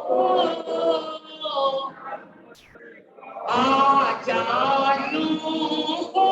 आचार्यों को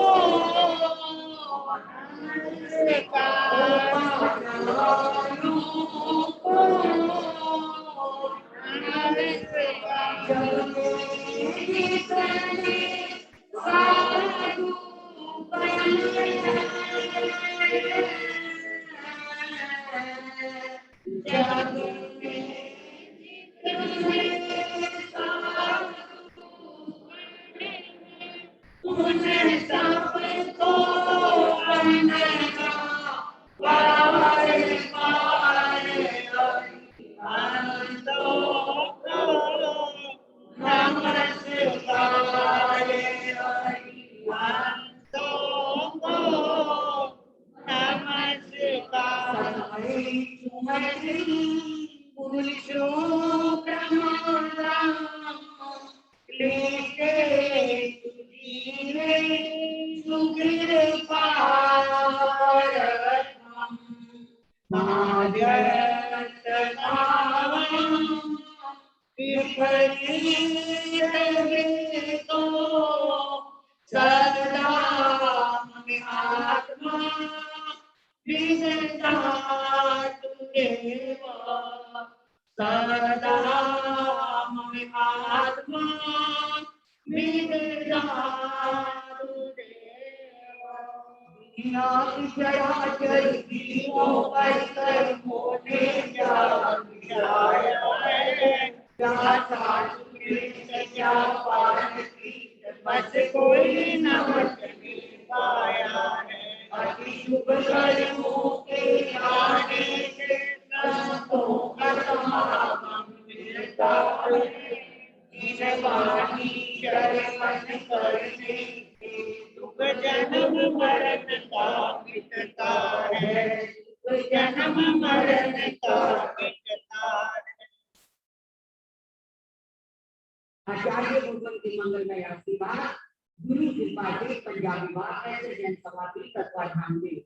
आचार्य भगवान की मंगलमय आशीर्वाद गुरु कृपा से पंजाबी बात ऐसे जनसभा की तत्वाधान में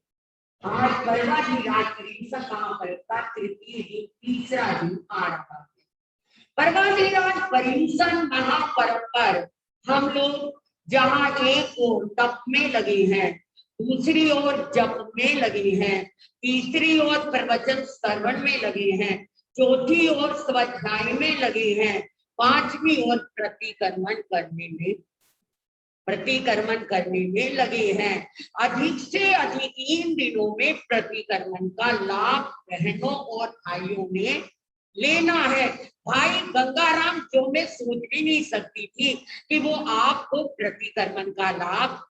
आज परवा की रात का तृतीय दिन तीसरा दिन आ रहा है। परवा की रात पर्यूषण महापर्व पर हम लोग जहाँ एक ओर तप में लगे हैं, दूसरी ओर जप में लगे हैं, तीसरी ओर प्रवचन श्रवण में लगे हैं, चौथी ओर स्वाध्याय में लगे हैं, पांचवी ओर प्रतिक्रमण करने में लगे हैं। अधिक से अधिक इन दिनों में प्रतिक्रमण का लाभ बहनों और भाइयों ने लेना है। भाई गंगाराम जो मैं सोच भी नहीं सकती थी कि वो आपको प्रतिक्रमण का लाभ,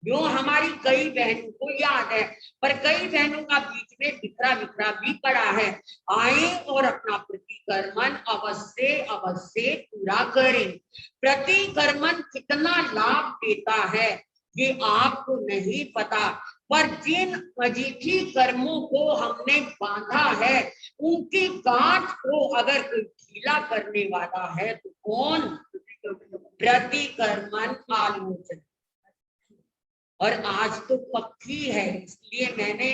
जो हमारी कई बहनों को याद है, पर कई बहनों का बीच में बिखरा बिखरा भी पड़ा है। आए और अपना प्रतिक्रमण अवश्य पूरा करें। प्रतिक्रमण कितना लाभ देता है ये आपको नहीं पता, पर जिन अजीठी कर्मों को हमने बांधा है उनकी गांठ को अगर कोई ढीला करने वाला है तो कौन? प्रतिक्रमण आलोचना। और आज तो पक्की है, इसलिए मैंने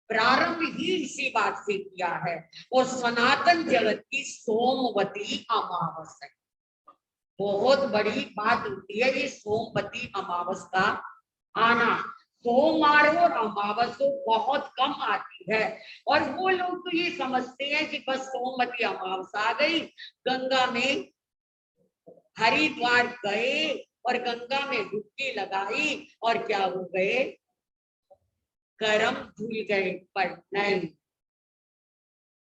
प्रारंभ ही इसी बात से किया है। और सनातन जगत की सोमवती अमावस्या बहुत बड़ी बात होती है। ये सोमवती अमावस का आना, सोमवार और अमावस बहुत कम आती है, और वो लोग तो ये समझते हैं कि बस सोमवती अमावस आ गई, गंगा में हरिद्वार गए और गंगा में डुबकी लगाई और क्या हो गए, कर्म धुल गए। पर नहीं,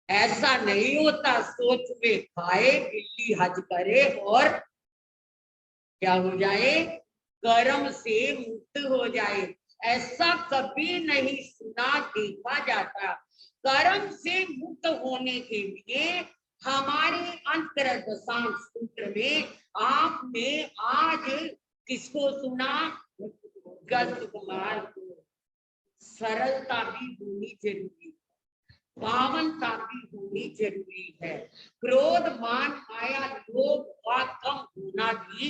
ऐसा नहीं होता। सोच में खाए, बिल्ली हज करे और क्या हो जाए, कर्म से मुक्त हो जाए। ऐसा कभी नहीं सुना देखा जाता। कर्म से मुक्त होने के लिए हमारे अंतरदशांश सूत्र में आपने आज किसको सुना? गस्त कुमार को। सरलता भी होनी जरूरी है, पावनता भी होनी जरूरी है, क्रोध मान माया लोभ का कम होना भी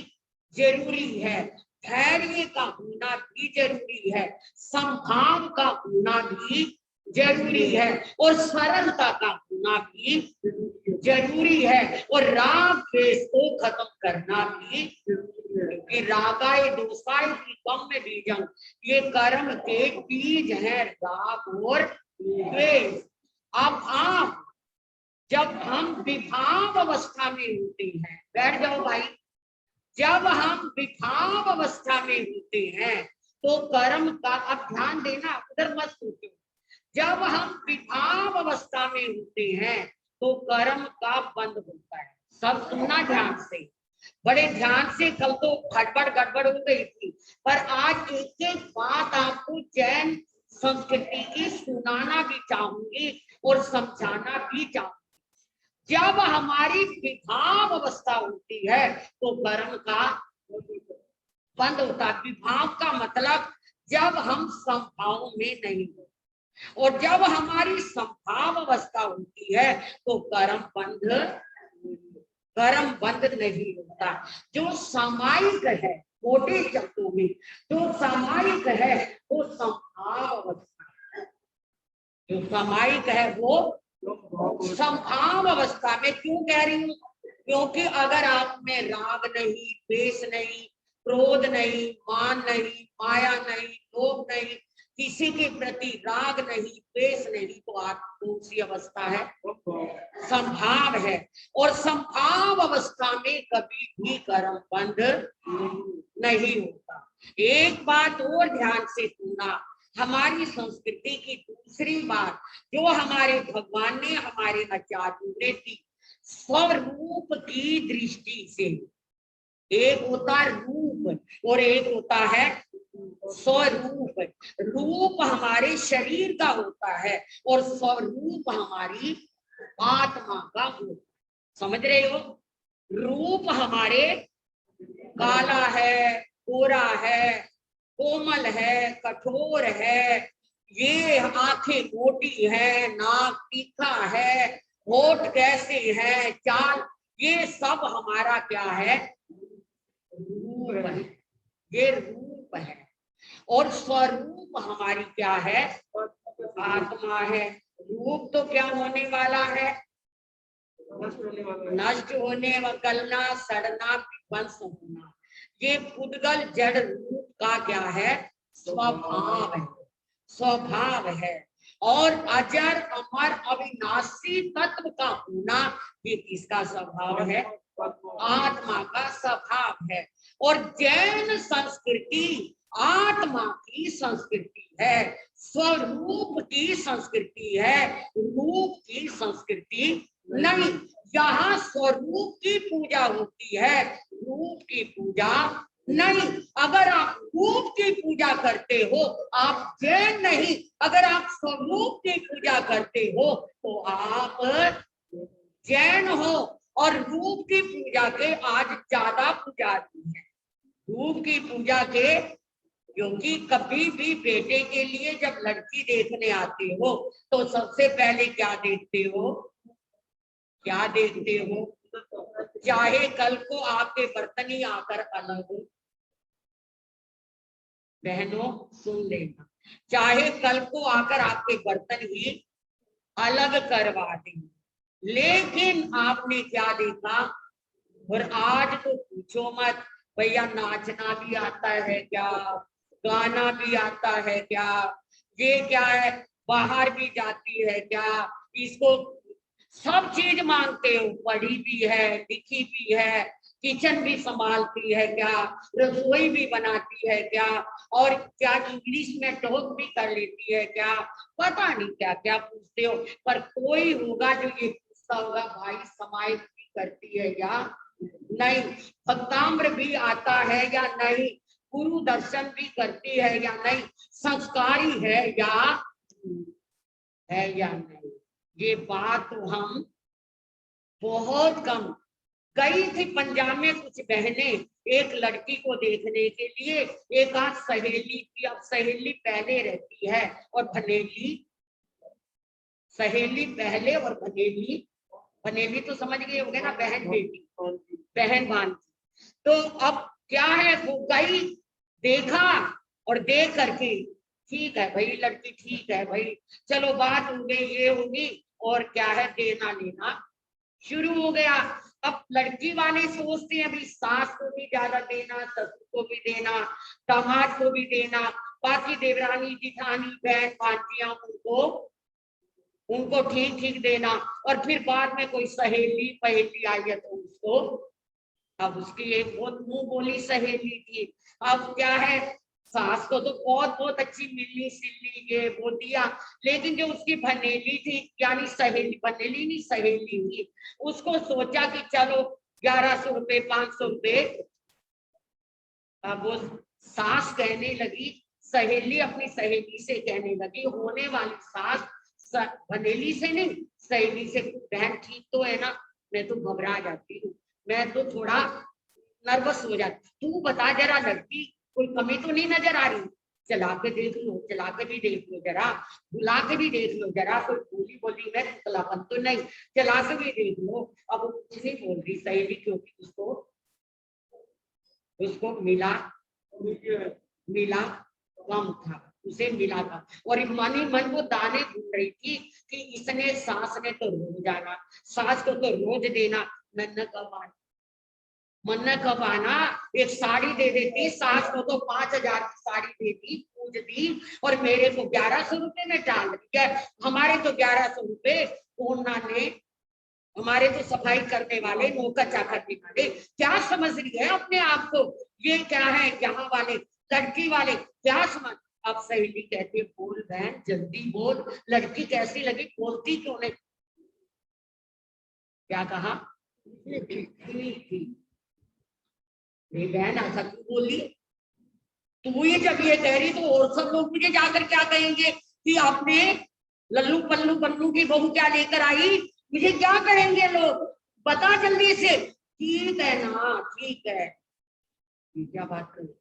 जरूरी है, धैर्य का होना भी जरूरी है, समभाव का होना भी जरूरी है, और सरलता का होना भी जरूरी है। जरूरी है। और राग द्वेष को खत्म करना भी क्योंकि रागाय दोषाय कम में बीजम, ये कर्म के बीज हैं राग और द्वेष। अब आप जब हम विभाव अवस्था में होते हैं, बैठ जाओ भाई, जब हम विभाव अवस्था में होते हैं तो कर्म का, अब ध्यान देना उधर मत सोचो, जब हम विभाव अवस्था में होते हैं तो कर्म का बंद होता है। सब सुनना ध्यान से, बड़े ध्यान से। कल तो गड़बड़ हो गई थी, पर आज एक एक बात आपको जैन संस्कृति की सुनाना भी चाहूंगी और समझाना भी चाहूंगी। जब हमारी विभाव अवस्था होती है तो कर्म का बंद होता है। विभाव का मतलब जब हम संभाव में नहीं होते, और जब हमारी संभाव अवस्था होती है तो कर्म बंद नहीं होता। जो सामायिक है, मोटे शब्दों में जो सामायिक है वो संभाव अवस्था है। जो सामायिक है वो संभाव अवस्था में। क्यों कह रही हूँ? क्योंकि अगर आप में राग नहीं, द्वेष नहीं, क्रोध नहीं, मान नहीं, माया नहीं, लोभ नहीं, किसी के प्रति राग नहीं, द्वेष नहीं, तो आप कौन सी अवस्था है? संभाव है। और संभाव अवस्था में कभी भी कर्म बंद नहीं होता। एक बात और ध्यान से सुनना, हमारी संस्कृति की दूसरी बात जो हमारे भगवान ने, हमारे आचार्यों ने दी, स्वरूप की दृष्टि से। एक होता है रूप और एक होता है स्वरूप। रूप हमारे शरीर का होता है और स्वरूप हमारी आत्मा का होता है। समझ रहे हो? रूप हमारे काला है, गोरा है, कोमल है, कठोर है, ये आंखें मोटी है, नाक तीखा है, होठ कैसे है, चाल, ये सब हमारा क्या है? रूप है। ये रूप है। और स्वरूप हमारी क्या है? आत्मा है। रूप तो क्या होने वाला है? नष्ट होने व गलना, सड़ना, विध्वंस होना। ये पुद्गल जड़ रूप का क्या है? स्वभाव है। स्वभाव है। और अजर अमर अविनाशी तत्व का होना, ये किसका स्वभाव है? आत्मा का स्वभाव है। और जैन संस्कृति आत्मा की संस्कृति है, स्वरूप की संस्कृति है, रूप की संस्कृति नहीं। यहाँ स्वरूप की पूजा होती है, रूप की पूजा नहीं। अगर आप रूप की पूजा करते हो आप जैन नहीं, अगर आप स्वरूप की पूजा करते हो तो आप जैन हो। और रूप की पूजा के आज ज्यादा पुजारी हैं, रूप की पूजा के। क्योंकि कभी भी बेटे के लिए जब लड़की देखने आते हो तो सबसे पहले क्या देखते हो? क्या देखते हो? चाहे कल को आपके बर्तन ही आकर अलग हो, बहनों सुन लेना, चाहे कल को आकर आपके बर्तन ही अलग करवा दें, लेकिन आपने क्या देखा? और आज तो पूछो मत भैया, नाचना भी आता है क्या, गाना भी आता है क्या, ये क्या है, बाहर भी जाती है क्या, इसको सब चीज मांगते हो। पढ़ी भी है, लिखी भी है, किचन भी संभालती है क्या, रसोई भी बनाती है क्या, और क्या इंग्लिश में टॉक भी कर लेती है क्या, पता नहीं क्या क्या पूछते हो। पर कोई होगा जो ये पूछता होगा भाई समाज भी करती है या नहीं, भक्ताम्र भी आता है या नहीं, गुरु दर्शन भी करती है या नहीं, संस्कारी है या नहीं। ये बात तो हम बहुत कम। गई थी पंजाब में कुछ बहनें एक लड़की को देखने के लिए, एक आध सहेली की। अब सहेली पहले रहती है और भनेली, सहेली पहले और भनेली, भनेली तो समझ गए होंगे ना, बहन बेटी, बहन भांजी। तो अब क्या है, वो गई, देखा और देख करके ठीक है भाई लड़की ठीक है भाई, चलो बात हो गई, ये होगी, और क्या है देना लेना शुरू हो गया। अब लड़की वाले सोचते हैं अभी सास को भी ज्यादा देना, ससुर को भी देना, दामाद को भी देना, बाकी देवरानी जिठानी बहन भांजियां उनको उनको ठीक ठीक देना, और फिर बाद में कोई सहेली पहेली आई है तो उसको, अब उसकी एक बहुत मुंह बोली सहेली थी, अब क्या है, सास को तो बहुत बहुत अच्छी मिली सिल्ली ये वो दिया, लेकिन जो उसकी बनेली थी, यानी सहेली, बनेली नहीं सहेली थी, उसको सोचा कि चलो 1100 रुपए 500 रुपए। अब वो सास कहने लगी, सहेली अपनी सहेली से कहने लगी, होने वाली सास बनेली से नहीं सहेली से, बहन ठीक तो है ना, मैं तो घबरा जाती हूँ, मैं तो थोड़ा नर्वस हो जाती, तू बता जरा लड़की कोई कमी तो नहीं नजर आ रही, चला के देख लो, चला के भी देख लो जरा, बुला के भी देख लो जरा, कोई बोली बोली में पुतलापन तो नहीं, चला के भी देख लो। अब कुछ नहीं बोल रही सहेली, क्योंकि उसको उसको मिला मिला कम था, उसे मिला था, और मन ही मन वो दाने ढूंढ रही थी कि इसने सास ने तो रोज आना, सास को तो रोज देना, मन कब आना, मन कब आना, एक साड़ी दे देती, सास को तो 5000 की साड़ी देती, पूज दी, और मेरे को 1100 रुपए में डाल दिया। हमारे तो 1100 रुपए कोना ने, हमारे तो सफाई करने वाले नौकर चाकरने वाले क्या समझ रही है अपने आप को, ये क्या है यहाँ वाले लड़की वाले क्या समझ। अब सहेली कहती, बोल बहन जल्दी बोल, लड़की कैसी लगी, बोलती क्यों नहीं, क्या कहा, ठीक बहन ऐसा क्यों बोली, तू ये जब ये कह रही तो और सब लोग मुझे जाकर क्या कहेंगे कि आपने लल्लू पल्लू बल्लू की बहू क्या लेकर आई, मुझे क्या कहेंगे लोग, बता जल्दी से। ठीक है ना, ठीक है, ये क्या बात कर,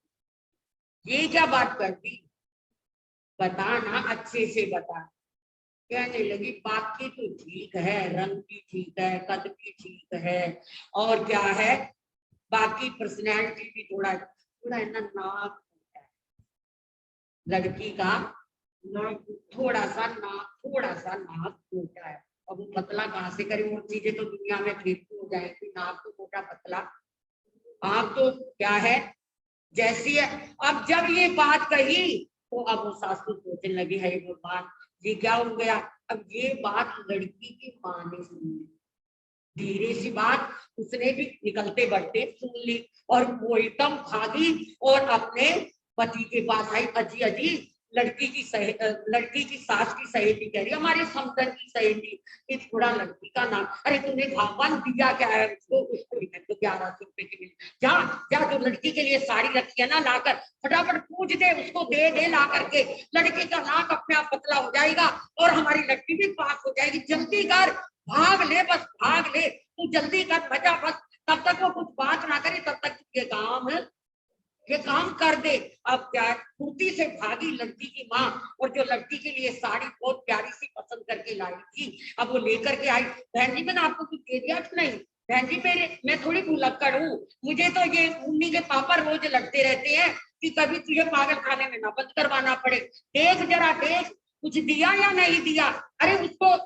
ये क्या बात करती, बता ना अच्छे से बता। कहने लगी बाकी तो ठीक है, रंग भी ठीक है, कद भी ठीक है, और क्या है, बाकी पर्सनैलिटी भी थोड़ा थोड़ा है ना, नाक लड़की का नाक थोड़ा सा नाक मोटा है, अब वो पतला कहाँ से करे, और चीजें तो दुनिया में ठीक हो जाएगी, नाक तो मोटा पतला, आप तो क्या है जैसी है। अब जब ये बात कही तो अब वो सास को सोचने लगी है वो बात, ये क्या हो गया, अब ये बात लड़की की माँ ने सुनी, धीरे सी बात उसने भी निकलते बढ़ते सुन ली, और वो एकदम भागी और अपने पति के पास आई, अजी अजी लड़की की सास की सहेली कह रही, हमारे समधन की सहेली, इस थोड़ा लड़की का नाम, अरे तूने भगवान दिया क्या है उसको, तो 1100 रुपए की मिली, जा जा जो लड़की के लिए साड़ी रखी है ना लाकर फटाफट पूछ दे, उसको दे ला करके, लड़की का नाक अपने आप पतला हो जाएगा और हमारी लड़की भी पास हो जाएगी, जल्दी कर, भाग ले, बस भाग ले, तू जल्दी कर बचा, बस तब तक वो कुछ बात ना करे, तब तक ये काम कर दे। अब क्या फुर्ती से भागी लड़की की माँ, और जो लड़की के लिए साड़ी बहुत प्यारी सी पसंद करके लाई थी, अब वो लेकर के आई, बहन जी मैंने आपको कुछ दे दिया कि नहीं, बहन जी मैं थोड़ी भुलक्कड़ हूँ, मुझे तो ये उन्हीं के पापा रोज लड़ते रहते हैं कि कभी तुझे पागल खाने में ना बंद करवाना पड़े, देख जरा देख कुछ दिया या नहीं दिया, अरे उसको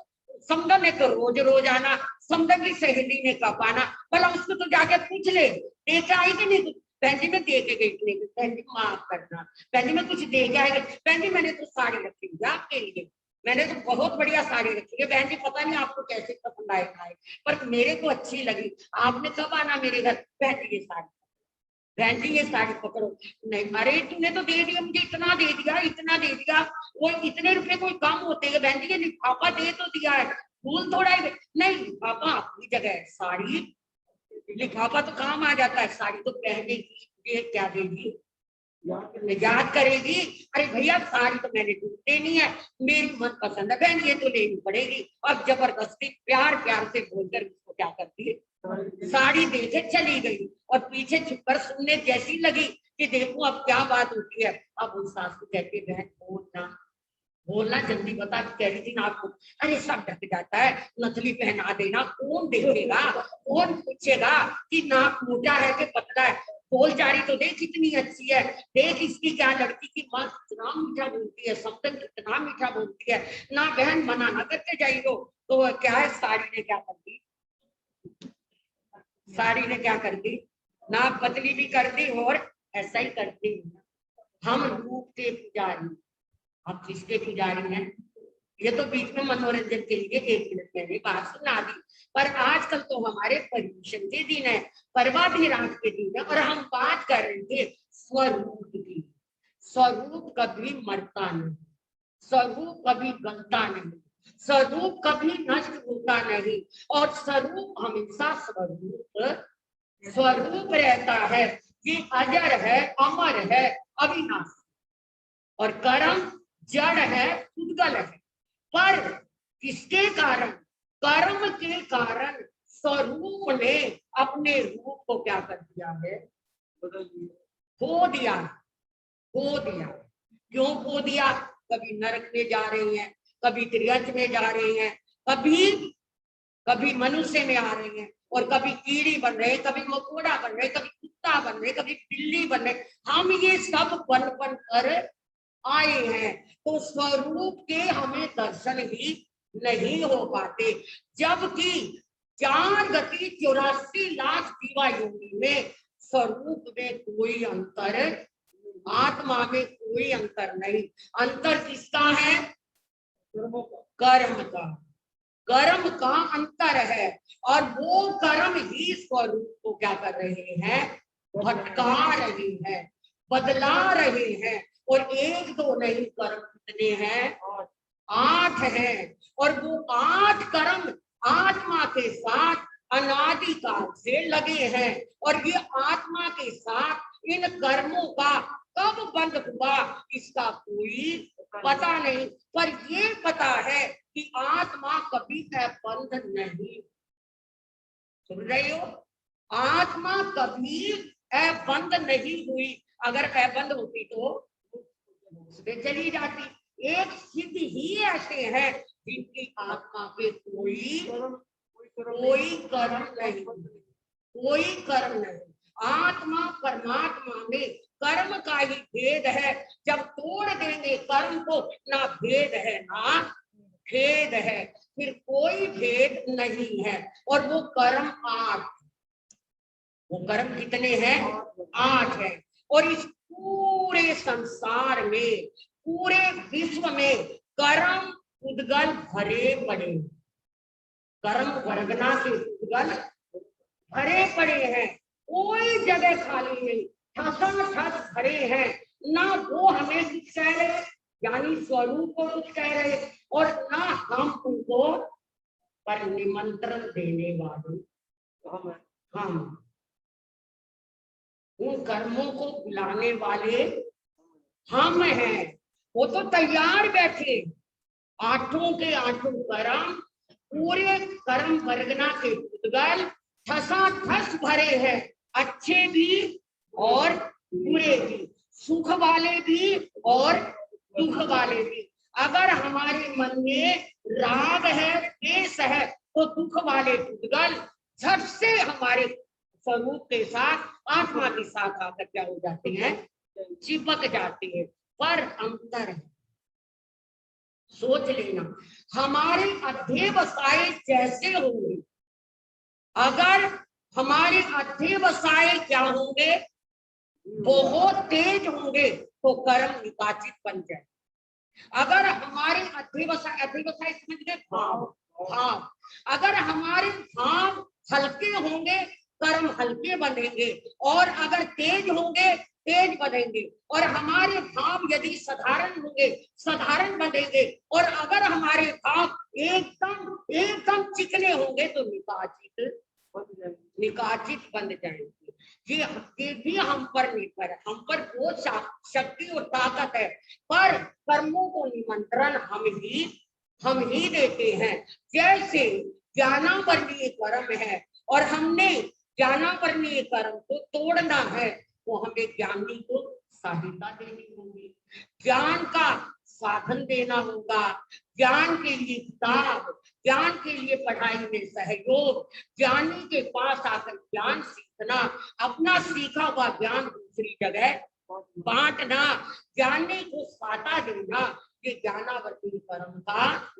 समदन ने तो रोज रोज आना, समदन की सहेली ने कब आना, भला उसको तो जाके पूछ ले देख आई कि नहीं, बहन जी मैं दे के गई थी, बहन जी माफ करना, बहन जी मैं कुछ दे के आई, बहन जी मैंने तो साड़ी रखी हुई आपके लिए, मैंने तो बहुत बढ़िया साड़ी रखी है बहन जी, पता नहीं आपको कैसे पसंद आए खाए, पर मेरे को अच्छी लगी, आपने कब आना मेरे घर, बहन जी ये साड़ी, बहन जी ये साड़ी पकड़ो, नहीं अरे तूने तो दे दिया मुझे, इतना दे दिया इतना दे दिया, वो इतने रुपए कोई कम होते हैं, बहन जी ये लिफाफा दे तो दिया है, फूल थोड़ा ही, नहीं लिफाफा अपनी जगह है, साड़ी लिफाफा तो काम आ जाता है, साड़ी तो पहने की, ये क्या देगी याद करेगी, अरे भैया साड़ी तो मैंने देनी है, मेरी मन पसंद है बहन, ये तो लेनी पड़ेगी, और जबरदस्ती प्यार प्यार से बोलकर उसको क्या करती है साड़ी देके चली गई, और पीछे छुपकर सुनने जैसी लगी कि देखो अब क्या बात होती है, अब उस सास को कहती बहन बोलना जल्दी बता, कह रही थी ना आपको, अरे सब ढक जाता है, नथली पहना देना, कौन देखेगा, कौन पूछेगा कि नाक मोटा है कि पतला है, बोलचारी तो देख कितनी अच्छी है, देख इसकी क्या लड़की की माँ कितना मीठा बोलती है, समतन कितना मीठा बोलती है ना, बहन मना ना करके जाइयो, तो क्या है साड़ी ने क्या कर दी, साड़ी ने क्या कर दी, नाक पतली भी कर दी और ऐसा ही करती। हम रूप के पुजारी, आप किसके पुजारी हैं? ये तो बीच में मनोरंजन के लिए 1 मिनट मैंने बात सुना दी, पर आजकल तो हमारे पर्यूषण के दिन है, पर्वाधिराज के दिन है, और हम बात कर रहे थे स्वरूप की। स्वरूप कभी मरता नहीं, स्वरूप कभी गलता नहीं, स्वरूप कभी नष्ट होता नहीं, और स्वरूप हमेशा स्वरूप रहता है। ये अजर है, अमर है, अविनाशी, और कर्म जड़ है, उद्गल है। पर किसके कारण? कर्म के कारण स्वरूप ने अपने रूप को क्या कर दिया है? खो दिया, खो दिया। क्यों खो दिया? कभी नरक में जा रहे हैं, कभी त्रियंच में जा रहे हैं, कभी मनुष्य में आ रहे हैं, और कभी कीड़ी बन रहे, कभी मकोड़ा बन रहे, कभी कुत्ता बन रहे, कभी बिल्ली बन रहे। हम ये सब बन कर आए हैं, तो स्वरूप के हमें दर्शन ही नहीं हो पाते। जबकि 4 गति 84 लाख जीवा योनि में स्वरूप में कोई अंतर, आत्मा में कोई अंतर नहीं। अंतर किसका है? कर्म का, कर्म का अंतर है, और वो कर्म ही स्वरूप को क्या कर रहे हैं? भटका रहे हैं, बदला रहे हैं। और 1-2 नहीं, कर्म कितने हैं? 8 हैं, और वो 8 कर्म आत्मा के साथ अनादिकाल से लगे हैं, और ये आत्मा के साथ इन कर्मों का कब बंद हुआ इसका कोई पता नहीं। पर ये पता है कि आत्मा कभी बंद नहीं, सुन रहे हो? आत्मा कभी बंद नहीं हुई। अगर बंद होती तो उसमें चली जाती। एक सिद्ध ही ऐसे हैं जिनकी आत्मा पे कोई कर्म नहीं, कोई कर्म नहीं। आत्मा परमात्मा में कर्म का ही भेद है। जब तोड़ देंगे कर्म को, ना भेद है ना भेद है, फिर कोई भेद नहीं है। और वो कर्म 8, वो कर्म कितने हैं? 8 है। और इस पूरे संसार में, पूरे विश्व में कर्म उद्गल भरे पड़े, कर्म वर्गना के उद्गल भरे पड़े हैं। कोई जगह खाली नहीं, ठस भरे हैं। ना वो हमें कुछ कह रहे, यानी स्वरूप को कुछ कह रहे, और ना हम उनको पर निमंत्रण देने वाले हम उन कर्मों को बुलाने वाले हम हैं। वो तो तैयार बैठे, 8 के 8 कर्म, पूरे कर्म वर्गना के उद्गल ठस भरे हैं, अच्छे भी और बुरे भी, सुख वाले भी और दुख वाले भी। अगर हमारे मन में राग है, द्वेष है, तो दुख वाले उद्गल झट से हमारे स्वरूप के साथ, आत्मा के साथ आकर क्या हो जाते हैं? चिपक जाते हैं। पर अंतर है, सोच लेना, हमारे अध्यवसाय जैसे होंगे, अगर हमारे अध्यवसाय क्या होंगे? बहुत तेज होंगे, तो कर्म निकाचित बन जाए। अगर हमारे अध्यवसाय समझ गए? भाव। अगर हमारे भाव हल्के होंगे, कर्म हल्के बनेंगे, और अगर तेज होंगे, तेज बनेंगे। और हमारे भाव यदि साधारण होंगे, साधारण बनेंगे। और अगर हमारे भाव एकदम चिकने होंगे, तो निकाचित बन जाएंगे। ये भी हम पर निर्भर है, हम पर बहुत शक्ति और ताकत है, पर कर्मों को निमंत्रण हम ही देते हैं। जैसे ज्ञानावर्णीय कर्म है, और हमने ज्ञानावर्णीय कर्म को तोड़ना है, तो हमें ज्ञानी को सहायता देनी होगी, ज्ञान का साधन देना होगा, ज्ञान के लिए किताब, ज्ञान के लिए पढ़ाई में सहयोग, ज्ञानी के पास आकर ज्ञान सीखना, अपना सीखा हुआ ज्ञान दूसरी जगह बांटना, ज्ञानी को साटा देना, ये ज्ञानावर्ती कर्म का।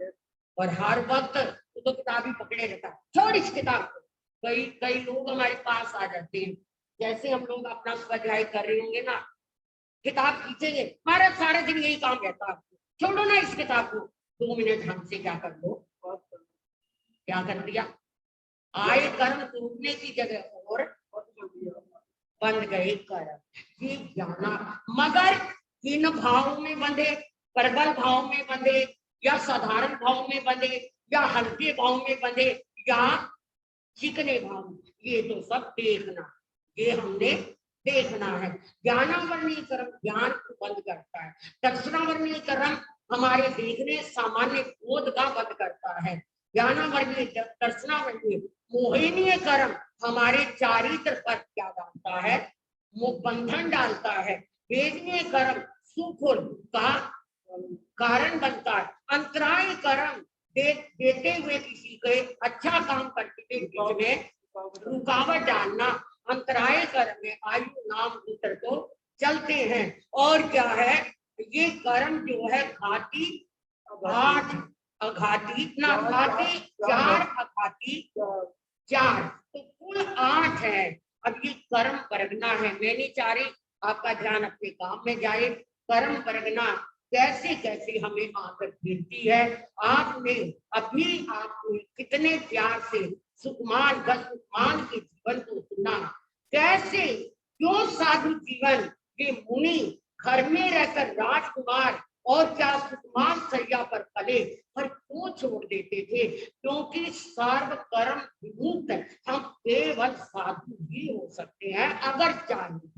और हर वक्त तो किताब ही पकड़े रहता, छोड़ इस किताब को, कई कई लोग हमारे पास आ जाते हैं, जैसे हम लोग अपना स्वाध्याय कर रहे होंगे ना, किताब खींचेंगे, हमारा सारा दिन यही काम रहता है, छोड़ो ना इस किताब को, 2 मिनट हमसे क्या कर लो, क्या कर दिया, आए कर्म टूटने की जगह और बंध गए कर्म। ये जाना, मगर इन भाव में बंधे, प्रबल भाव में बंधे, या साधारण भाव में बंधे, या हल्के भाव में बंधे, या चिकने भाव में, ये तो सब देखना, ये हमने देखना है। ज्ञानावरणीय कर्म ज्ञान को बंद करता है, दर्शनावरणीय कर्म हमारे देखने सामान्य बोध का बंद करता है, ज्ञानावरणीय दर्शनावरणीय मोहिनीय कर्म हमारे चारित्र पर क्या डालता है, वो बंधन डालता है। वेदनीय कर्म सुख और दुख का कारण बनता है। अंतराय कर्म देते हुए किसी के अच्छा काम करते हुए बीच में रुकावट डालना, अंतराय कर्म में आयु नाम सूत्र को चलते हैं। और क्या है, ये कर्म जो है घाती 8, अघाती ना, घाती 4, अघाती 4, तो कुल 8 है। अब ये कर्म परगना है, मैं नहीं चाह रही आपका ध्यान अपने काम में जाए। कर्म परगना कैसे कैसे हमें आकर गिरती है। आपने अभी आपने कितने प्यार से सुकुमार सुकुमार के जीवन को सुना, कैसे क्यों साधु जीवन के मुनि घर में रहकर राजकुमार और क्या सुकुमार सैया पर पले, पर क्यों छोड़ देते थे, क्योंकि सर्व कर्म विमुक्त हम केवल साधु ही हो सकते हैं अगर चाहिए।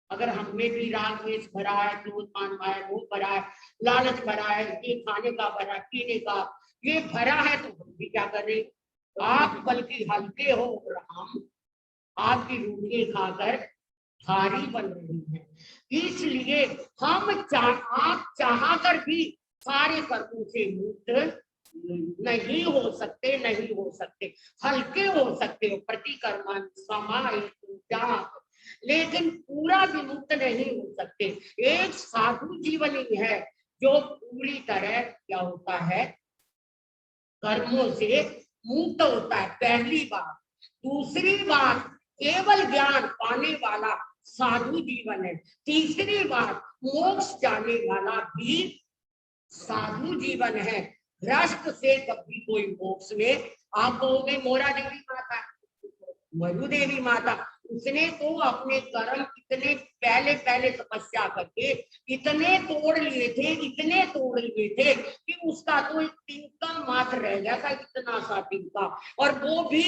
अगर हमें भी राग द्वेष भरा है, क्रोध मान माया मोह भरा है, लालच भरा है, ये खाने का भरा, पीने का ये भरा है, तो हम भी क्या करें, आप बल्कि हल्के हो और हम आपकी रोटियां खाकर भारी बन रही है। इसलिए हम आप चाह कर भी सारे कर्मों से मुक्त नहीं हो सकते, नहीं हो सकते, हल्के हो सकते हो, प्रतिकर्मा समाय, लेकिन पूरा विमुक्त नहीं हो सकते। एक साधु जीवन ही है जो पूरी तरह क्या होता है, कर्मों से मुक्त होता है, पहली बात। दूसरी बात, केवल ज्ञान पाने वाला साधु जीवन है। तीसरी बात, मोक्ष जाने वाला भी साधु जीवन है। भ्रष्ट से कभी कोई मोक्ष में, आप कहोगे मोरा देवी माता, मरु देवी माता, उसने तो अपने कर्म इतने पहले पहले तपस्या करके इतने तोड़ लिए थे, इतने तोड़ लिए थे कि उसका तो एक तिनका मात्र रह गया था, इतना सा तिनका, और वो भी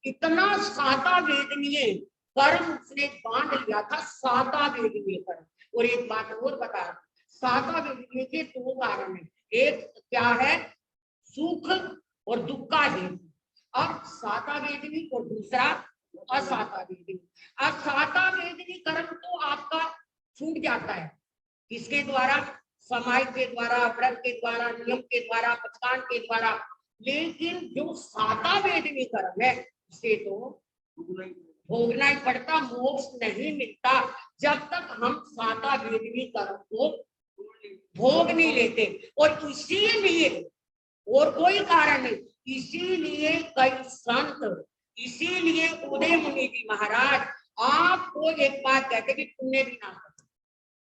इतना सादा वेदनीय कर्म उसने बांध लिया था, सादा वेदनीय कर्म। और एक बात और बता, सादा वेदनीय के 2 कारण है, एक क्या है, सुख और दुख का हेतु, और सादा वेदनी और दूसरा असाता वेदनी। असाता वेदनी कर्म तो आपका छूट जाता है, किसके द्वारा, समाज के द्वारा, व्रत के द्वारा, नियम के द्वारा, पचकान के द्वारा। लेकिन जो साता वेदनी कर्म है उसे तो भोगना ही पड़ता, मोक्ष नहीं मिलता जब तक हम साता वेदनी कर्म को भोग नहीं लेते। और इसीलिए, और कोई कारण नहीं, इसीलिए कई संत, इसीलिए उदय मुनि जी महाराज आपको एक बात कहते कि पुण्य भी ना करो।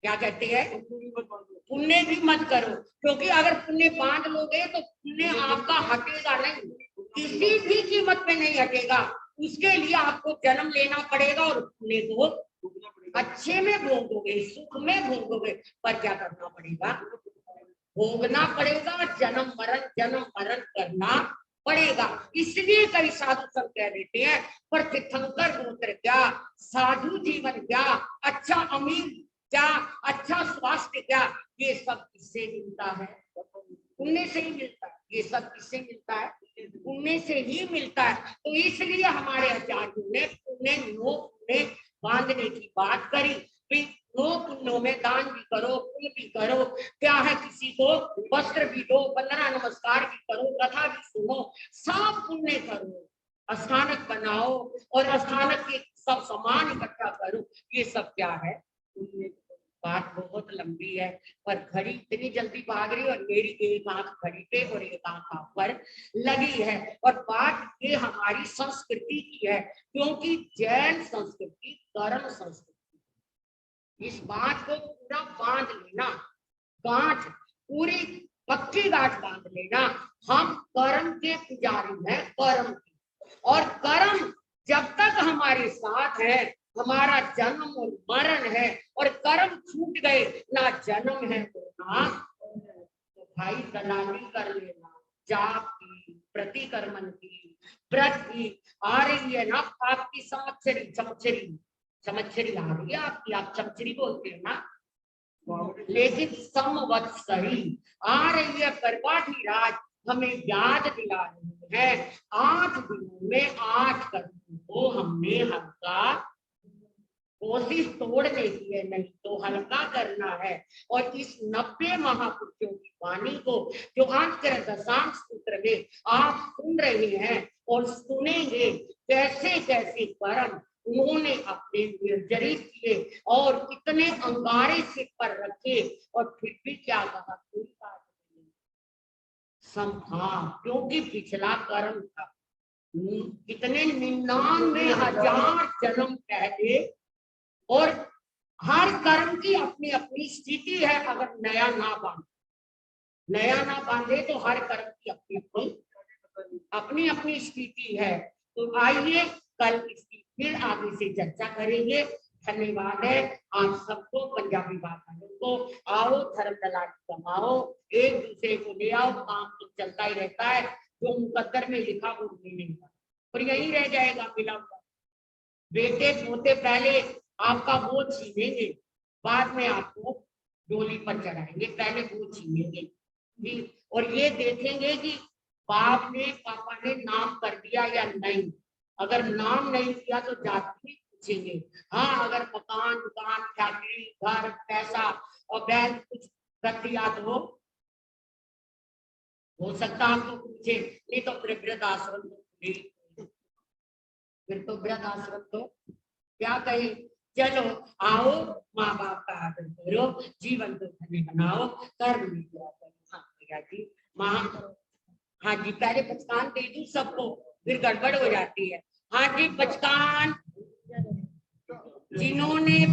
क्या कहते हैं, पुण्य भी मत करो, क्योंकि अगर पुण्य बांध लोगे तो पुण्य आपका हटेगा नहीं, किसी भी कीमत पे नहीं हटेगा। उसके लिए आपको जन्म लेना पड़ेगा और पुण्य को अच्छे में भोगोगे, सुख में भोगोगे, पर क्या करना पड़ेगा, भोगना पड़ेगा, जन्म मरण करना पड़ेगा। इसलिए कई साधु संत कह देते हैं, पर तीर्थंकर गोत्र क्या, साधु जीवन क्या, अच्छा अमीर क्या, अच्छा स्वास्थ्य क्या, ये सब किससे मिलता है, पुण्य से ही मिलता है। ये सब किससे मिलता है, पुण्य से ही मिलता है। तो इसलिए हमारे आचार्यों ने पुण्य नो पुण्य बांधने की बात करी। नो पुण्यों में दान भी करो, पुण्य भी करो, क्या है, किसी को वस्त्र भी दो, वंदना नमस्कार भी करो, कथा भी सुनो, सब पुण्य करो, स्थानक बनाओ और स्थानक के सब सामान इकट्ठा करो, ये सब क्या है, बात बहुत लंबी है, पर घड़ी इतनी जल्दी भाग रही और मेरी एक आंख घड़ी पे और एक आंख आप पर लगी है। और बात ये हमारी संस्कृति की है, क्योंकि जैन संस्कृति कर्म संस्कृति। इस बात को पूरा बांध लेना, गांठ पूरी पक्की गांठ बांध लेना, हम कर्म के पुजारी हैं, कर्म की। और कर्म जब तक हमारे साथ है, हमारा जन्म और मरण है। और कर्म छूट गए, ना जन्म है तो ना, तो भाई दलाली कर लेना, जाप की, प्रतिकर्मन की, व्रत की। आ रही है ना आपकी संवत्सरी, संवत्सरी आ रही है आपकी, आप चमचरी बोलते हैं ना, लेकिन संवत्सरी आ रही है। परवाधिराज हमें याद दिला रहे हैं, 8 दिनों में 8 कर्मों को हमने हल्का, कोशिश तोड़ने की है, नहीं तो हल्का करना है। और इस 90 महापुरुषों की वाणी को जो अंतर दशांश सूत्र में आप सुन रहे हैं और सुनेंगे, कैसे कैसे कर्म उन्होंने अपने निर्जरित किए और कितने अंगारे सिर पर रखे, और फिर भी क्या कहा, कोई बात नहीं संभाल, क्योंकि पिछला कर्म था कितने 99,000 जन्म पहले। और हर कर्म की अपनी अपनी स्थिति है, अगर नया ना बांधे तो हर कर्म की अपनी अपनी स्थिति है। तो आइए कल इसकी फिर आगे से चर्चा करेंगे। धन्यवाद है आप सबको, पंजाबी भाषा को आओ, धर्म दलाली कमाओ, एक दूसरे को ले आओ, काम तो चलता ही रहता है, जो मुकद्दर में लिखा वो मिलेगा और यही रह जाएगा मिला हुआ। बेटे सोते पहले आपका वो छीनेंगे, बाद में आपको डोली पर चढ़ाएंगे, पहले वो छीनेंगे जी। और ये देखेंगे कि बाप ने, पापा ने नाम कर दिया या नहीं। अगर नाम नहीं किया तो जाति पूछेंगे। हाँ, अगर मकान, दुकान, फैक्ट्री, घर, पैसा और बैंक कुछ कर दिया तो हो सकता आपको पूछे, नहीं तो फिर वृद्धाश्रम, फिर तो वृद्धाश्रम तो क्या कहे। चलो आओ, माँ बाप का आदर करो, जीवन को धन्य बनाओ, कर्म भी करो। हाँ भैया जी, माँ, हाँ जी, पहले पचकान दे दूं सबको, फिर गड़बड़ हो जाती है। हाँ जी, पचकान जिन्होंने